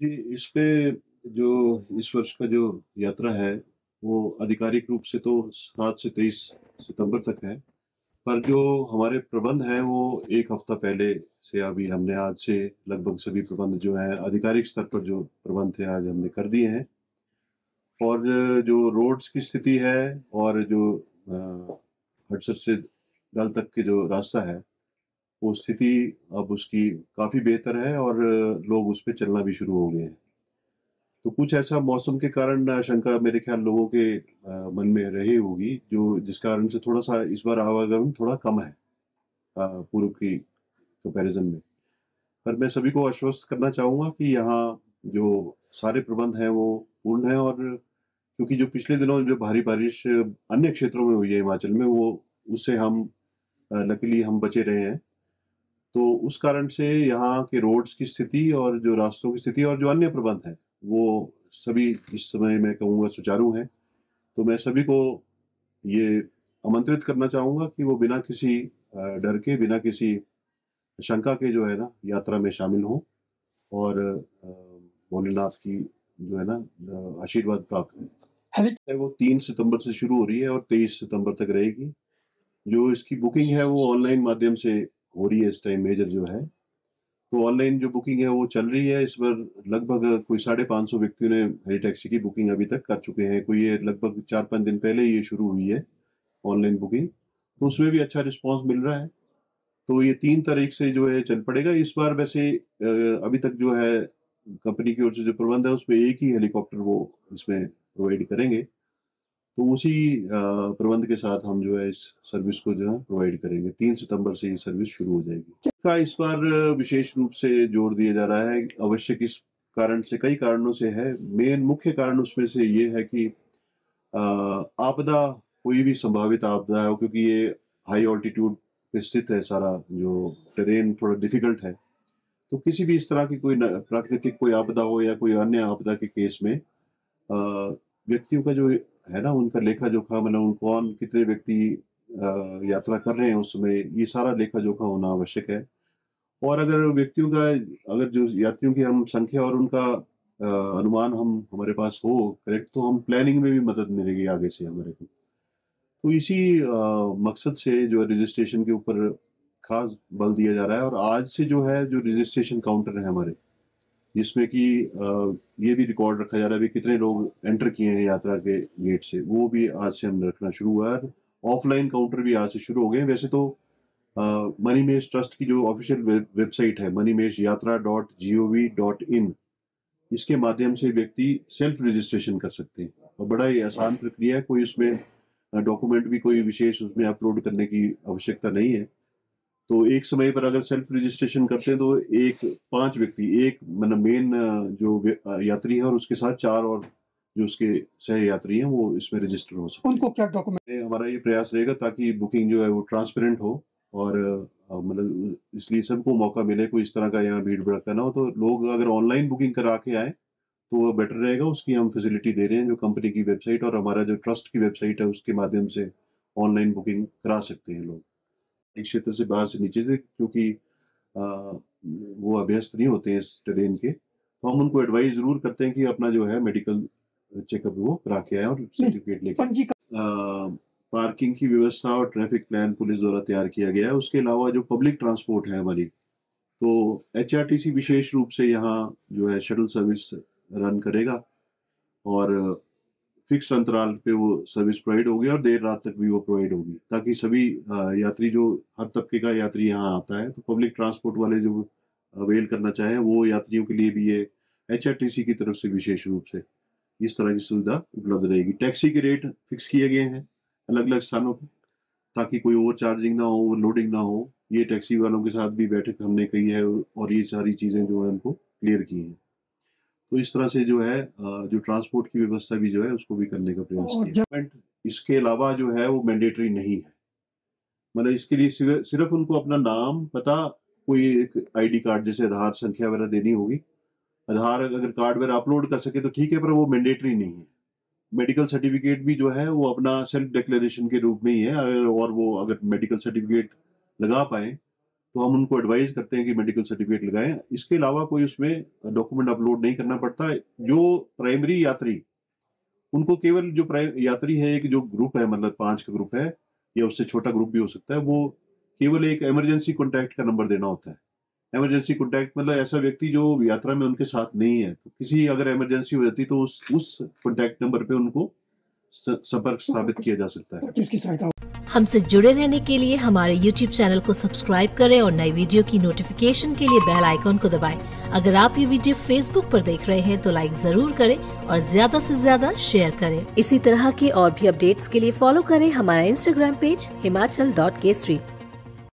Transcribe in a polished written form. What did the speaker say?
जी, इस पे जो इस वर्ष का जो यात्रा है, वो आधिकारिक रूप से तो 7 से 23 सितंबर तक है। पर जो हमारे प्रबंध हैं, वो 1 हफ्ता पहले से अभी हमने आज से लगभग सभी प्रबंध जो हैं, आधिकारिक स्तर पर जो प्रबंध थे, आज हमने कर दिए हैं। और जो रोड्स की स्थिति है और जो हडसर से डल तक के जो रास्ता है, वो स्थिति अब उसकी काफ़ी बेहतर है और लोग उस पे चलना भी शुरू हो गए हैं। तो कुछ ऐसा मौसम के कारण शंका मेरे ख्याल लोगों के मन में रही होगी, जो जिस कारण से थोड़ा-सा इस बार आवागमन थोड़ा कम है पूर्व की कंपैरिज़न में। पर मैं सभी को आश्वस्त करना चाहूँगा कि यहाँ जो सारे प्रबंध हैं वो पूर्ण हैं और क्योंकि जो पिछले दिनों जो भारी बारिश अन्य क्षेत्रों में हुई है हिमाचल में, वो उससे हम लकीली हम बचे रहे हैं। तो उस कारण से यहाँ के रोड्स की स्थिति और जो रास्तों की स्थिति और जो अन्य प्रबंध हैं, वो सभी इस समय मैं कहूँगा सुचारू हैं। तो मैं सभी को ये आमंत्रित करना चाहूँगा कि वो बिना किसी डर के, बिना किसी शंका के जो है ना यात्रा में शामिल हों और भोलेनाथ की जो है ना आशीर्वाद प्राप्त करें। वो 3 सितंबर से शुरू हो रही है और 23 सितंबर तक रहेगी। जो इसकी बुकिंग है वो ऑनलाइन माध्यम से हो रही है इस टाइम मेजर जो है। तो ऑनलाइन जो बुकिंग है वो चल रही है। इस बार लगभग कोई 550 व्यक्तियों ने हेली टैक्सी की बुकिंग अभी तक कर चुके हैं। कोई ये लगभग 4-5 दिन पहले ये शुरू हुई है ऑनलाइन बुकिंग। तो उसमें भी अच्छा रिस्पॉन्स मिल रहा है। तो ये 3 तारीख से जो है चल पड़ेगा। इस बार वैसे अभी तक जो है कंपनी की ओर से जो प्रबंध है उसमें एक ही हेलीकॉप्टर वो इसमें प्रोवाइड करेंगे। तो उसी प्रबंध के साथ हम जो है इस सर्विस को जो है प्रोवाइड करेंगे। 3 सितंबर से ये सर्विस शुरू हो जाएगी। का इस बार विशेष रूप से जोर दिया जा रहा है। अवश्य किस कारण से कई कारणों से है। मेन मुख्य कारण उसमें से ये है कि आपदा कोई भी संभावित आपदा हो क्योंकि ये हाई ऑल्टीट्यूड पे स्थित है सारा जो टेरेन थोड़ा डिफिकल्ट है। तो किसी भी इस तरह की कोई न प्राकृतिक कोई आपदा हो या कोई अन्य आपदा के केस में व्यक्तियों का जो है ना उनका लेखा-जोखा मतलब उन कौन कितने व्यक्ति यात्रा कर रहे हैं उस समय, ये सारा लेखा-जोखा होना आवश्यक है। और अगर व्यक्तियों का अगर जो यात्रियों की हम संख्या और उनका अनुमान हम हमारे पास हो करेक्ट तो हम प्लानिंग में भी मदद मिलेगी आगे से हमारे को। तो इसी मकसद से जो है रजिस्ट्रेशन के ऊपर खास बल दिया जा रहा है और आज से जो है जो रजिस्ट्रेशन काउंटर है हमारे जिसमें कि ये भी रिकॉर्ड रखा जा रहा है भी कितने लोग एंटर किए हैं यात्रा के गेट से, वो भी आज से हमने रखना शुरू हुआ है। ऑफलाइन काउंटर भी आज से शुरू हो गए हैं। वैसे तो मनीमेष ट्रस्ट की जो ऑफिशियल वेबसाइट है मनीमेष यात्रा डॉट gov.in इसके माध्यम से व्यक्ति सेल्फ रजिस्ट्रेशन कर सकते हैं और बड़ा ही आसान प्रक्रिया है। कोई उसमें डॉक्यूमेंट भी कोई विशेष उसमें अपलोड करने की आवश्यकता नहीं है। तो एक समय पर अगर सेल्फ रजिस्ट्रेशन करते हैं तो एक 5 व्यक्ति एक मतलब मेन जो यात्री है और उसके साथ 4 और जो उसके सह-यात्री हैं वो इसमें रजिस्टर हो सकते हैं। उनको क्या डॉक्यूमेंट हमारा ये प्रयास रहेगा ताकि बुकिंग जो है वो ट्रांसपेरेंट हो और मतलब इसलिए सबको मौका मिले, कोई इस तरह का यहाँ भीड़-भड़क्का ना हो। तो लोग अगर ऑनलाइन बुकिंग करा के आएँ, तो वो बेटर रहेगा। उसकी हम फैसिलिटी दे रहे हैं, जो कंपनी की वेबसाइट और हमारा जो ट्रस्ट की वेबसाइट है, उसके माध्यम से ऑनलाइन बुकिंग करा सकते हैं लोग। इस क्षेत्र से बाहर से नीचे से क्योंकि वो अभ्यस्त नहीं होते हैं इस टेरेन के, तो हम उनको एडवाइस ज़रूर करते हैं कि अपना जो है मेडिकल चेकअप वो करा के आएँ और सर्टिफिकेट लेके पार्किंग की व्यवस्था और ट्रैफिक प्लान पुलिस द्वारा तैयार किया गया है। उसके अलावा जो पब्लिक ट्रांसपोर्ट है हमारी, तो एचआरटीसी विशेष रूप से यहाँ जो है शटल सर्विस रन करेगा और फिक्स्ड अंतराल पे वो सर्विस प्रोवाइड होगी और देर रात तक भी वो प्रोवाइड होगी ताकि सभी यात्री जो हर तबके का यात्री यहाँ आता है तो पब्लिक ट्रांसपोर्ट वाले जो अवेल करना चाहें वो यात्रियों के लिए भी ये एचआरटीसी की तरफ से विशेष रूप से इस तरह की सुविधा उपलब्ध रहेगी। टैक्सी के रेट फिक्स किए गए हैं अलग-अलग स्थानों पे ताकि कोई ओवर चार्जिंग ना हो, ओवरलोडिंग ना हो। ये टैक्सी वालों के साथ भी बैठक हमने की है और ये सारी चीज़ें जो है उनको क्लियर की हैं। तो इस तरह से जो है जो ट्रांसपोर्ट की व्यवस्था भी जो है उसको भी करने का प्रयास किया। गवर्नमेंट इसके अलावा जो है वो मैंडेटरी नहीं है। मतलब इसके लिए सिर्फ उनको अपना नाम, पता, कोई एक आईडी कार्ड जैसे आधार संख्या वगैरह देनी होगी। आधार अगर कार्ड वगैरह अपलोड कर सके तो ठीक है, पर वो मैंडेटरी नहीं है। मेडिकल सर्टिफिकेट भी जो है वो अपना सेल्फ डिक्लेरेशन के रूप में ही है। अगर और वो अगर मेडिकल सर्टिफिकेट लगा पाएँ तो हम उनको एडवाइज करते हैं कि मेडिकल सर्टिफिकेट लगाएं। इसके अलावा कोई उसमें डॉक्यूमेंट अपलोड नहीं करना पड़ता। जो प्राइमरी यात्री, उनको केवल जो यात्री है, एक जो ग्रुप है, मतलब 5 का ग्रुप है या उससे छोटा ग्रुप भी हो सकता है, वो केवल एक इमरजेंसी कॉन्टैक्ट का नंबर देना होता है। इमरजेंसी कॉन्टैक्ट मतलब ऐसा व्यक्ति जो यात्रा में उनके साथ नहीं है, तो किसी अगर इमरजेंसी हो जाती तो उस कॉन्टैक्ट नंबर पे उनको संपर्क स्थापित किया जा सकता है। उसकी सहायता। हमसे जुड़े रहने के लिए हमारे YouTube चैनल को सब्सक्राइब करें और नई वीडियो की नोटिफिकेशन के लिए बेल आइकॉन को दबाएं। अगर आप ये वीडियो Facebook पर देख रहे हैं तो लाइक जरूर करें और ज्यादा से ज्यादा शेयर करें। इसी तरह के और भी अपडेट्स के लिए फॉलो करें हमारा Instagram पेज himachal.kesari।